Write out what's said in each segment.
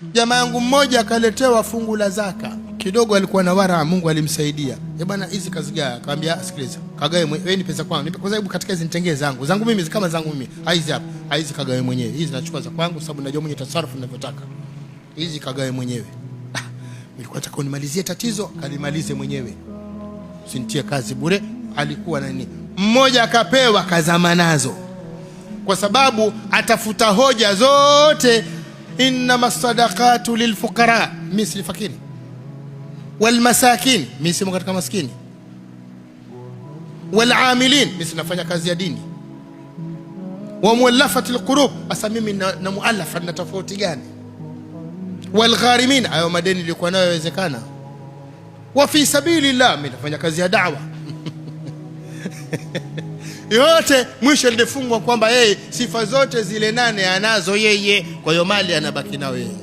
Jamaa yangu mmoja akaletewa fungu la zaka. Kidogo alikuwa na wara, Mungu alimsaidia. Bwana, hizi kazi gani? Akamwambia sikiliza, kagawe wewe, ni pesa kwangu. Nipe kwa sababu katika hizi nitengee zangu mimi kama zangu mimi. Hizi hapa. Hizi kagawe mwenyewe. Hizi nachukua za kwangu sababu najua mwenye tasarrufu ninavyotaka. Hizi kagawe mwenyewe. Nilikuwa nataka unimalizie tatizo, kalimalize mwenyewe. Usinitie kazi bure. Alikuwa nani? Mmoja akapewa kazama nazo. Kwa sababu atafuta hoja zote. Innama sadaqatu lilfuqara, misli fakiri, wal masakin, misli katika maskini, wal amilin, misli nafanya kazi ya dini, wa muallafatil qulub, asa mimi na muallafa na tofauti gani, wal gharimin, ayo madeni nilikuwa nayo yawezekana, wa fi sabilillah, mimi nafanya kazi ya da'wa. Yote mwisho ndifungwa kwamba yeye sifa zote zile 8 anazo yeye, kwa hiyo mali anabaki nayo yeye.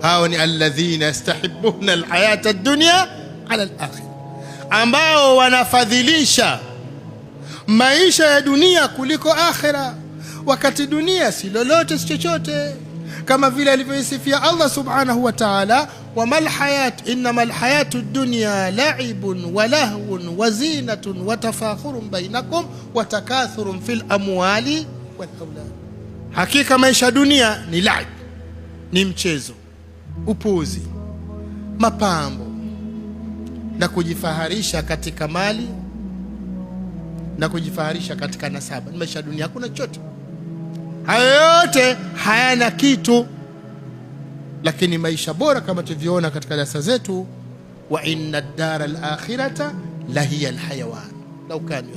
Hao ni alladhina yastahibbuna alhayata ad-dunya ala al-akhirah, ambao wanafadhilisha maisha ya dunia kuliko akhira, wakati dunia si lolote si chochote, kama vile alivyosifia Allah subhanahu wa ta'ala, wamal hayat innamal hayatu ad-dunya la'ibun wa lahwun wa zinatun wa tafakhurun bainakum wa takathurun fil amwali wal awlad. Hakika maisha dunia ni la'ib, ni mchezo, upuzi, mapambo na kujifaharisha katika mali na kujifaharisha katika nasaba. Maisha dunia hakuna chochote, hayo yote hayana kitu. Lakini maisha bora kama tulivyoona katika darasa zetu, wa inna ad-dara al-akhirata la hiya al-hayawan law kanu